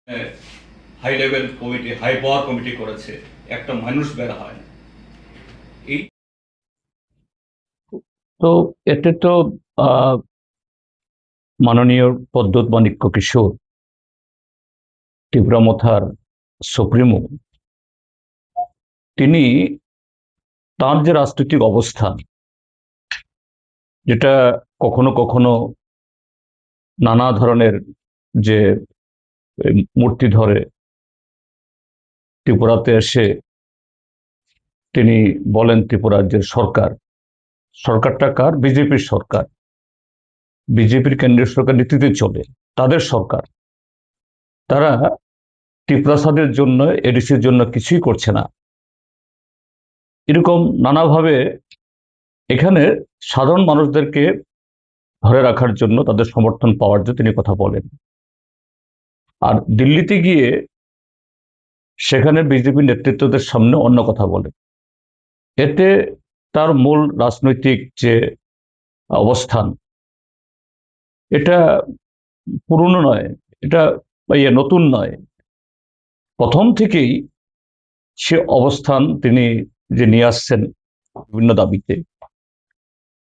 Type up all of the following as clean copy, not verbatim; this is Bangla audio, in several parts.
High level committee, high power committee করেছে, একটা মানুষ বের হয়। এই তো এতে তো মাননীয় পদ্মত মাণিক্য কিশোর, তীব্রামথার সুপ্রিমো, তিনি তার যে রাজনৈতিক অবস্থান, যেটা কখনো কখনো নানা ধরনের যে মূর্তি ধরে ত্রিপুরাতে এসে তিনি বলেন ত্রিপুরার যে সরকারটা কার? বিজেপির সরকার, বিজেপির কেন্দ্রীয় সরকার নীতিতে চলে, তাদের সরকার। তারা ত্রিপুরাসাদের জন্য, এডিসির জন্য কিছুই করছে না, এরকম নানাভাবে এখানে সাধারণ মানুষদেরকে ধরে রাখার জন্য, তাদের সমর্থন পাওয়ার জন্য তিনি কথা বলেন। আর দিল্লিতে গিয়ে সেখানে বিজেপি নেতৃত্বদের সামনে অন্য কথা বলে। এতে তার মূল রাজনৈতিক যে অবস্থান, এটা পুরনো নয়, এটা নতুন নয়। প্রথম থেকেই সে অবস্থান তিনি যে নিয়ে আসছেন বিভিন্ন দাবিতে,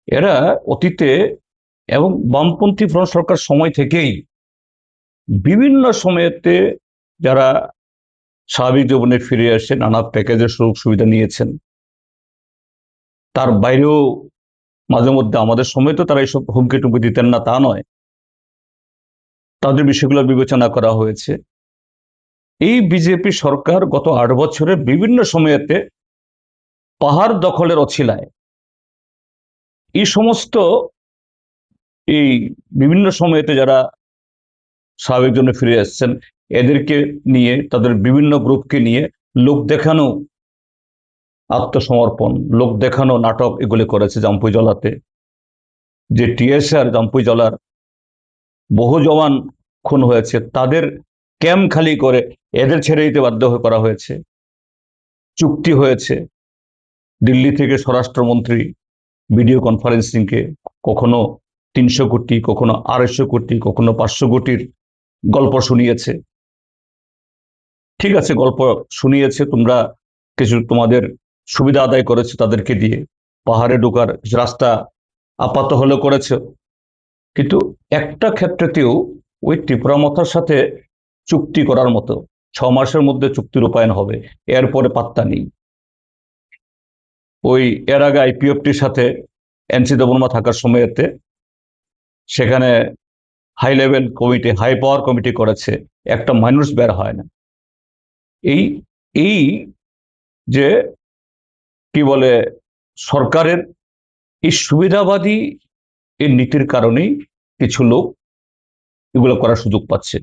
এরা অতীতে এবং বামপন্থী ফ্রন্ট সরকার সময় থেকেই বিভিন্ন সময়েতে যারা স্বাভাবিক জীবনে ফিরে আসে নানা প্যাকেজের সুযোগ সুবিধা নিয়েছেন। তার বাইরেও মাঝে মধ্যে আমাদের সময় তো তারা এইসব হুমকি টুমকি দিতেন না, তা নয়, তাদের বিষয়গুলো বিবেচনা করা হয়েছে। এই বিজেপি সরকার গত 8 বছরে বিভিন্ন সময়েতে পাহাড় দখলের অছিলায় এই সমস্ত এই বিভিন্ন সময়েতে যারা স্বাভাবিক জন্য ফিরে আসছেন এদেরকে নিয়ে, তাদের বিভিন্ন গ্রুপকে নিয়ে লোক দেখানো আত্মসমর্পণ, লোক দেখানো নাটক এগুলি করেছে। জাম্পুই জলাতে যে টিএসআর, জাম্পুই জলার বহু জওয়ান খুন হয়েছে, তাদের ক্যাম্প খালি করে এদের ছেড়ে দিতে বাধ্য করা হয়েছে। চুক্তি হয়েছে দিল্লি থেকে স্বরাষ্ট্রমন্ত্রী ভিডিও কনফারেন্সিংকে কখনো 300 কোটি, কখনো 250 কোটি, কখনো 500 কোটির গল্প শুনিয়েছে। ঠিক আছে, গল্প শুনিয়েছে, তোমরা কিছু তোমাদের সুবিধা আদায় করেছে তাদেরকে দিয়ে, পাহাড়ে ঢোকার রাস্তা আপাত হলেও করেছে, কিন্তু একটা ক্ষেত্রেতেও ওই ত্রিপুরামথার সাথে চুক্তি করার মতো 6 মাসের মধ্যে চুক্তি রূপায়ণ হবে, এরপরে পাত্তা নেই। ওই এর আগে আইপিএফটির সাথে এনসি দেববর্মা থাকার সময়তে সেখানে high level committee, high power committee করেছে, একটা মানুষ বের হয় না। এই এই যে কি বলে, সরকারের এই সুবিধাবাদী এই নীতির কারণেই কিছু লোক এগুলো করার সুযোগ পাচ্ছে।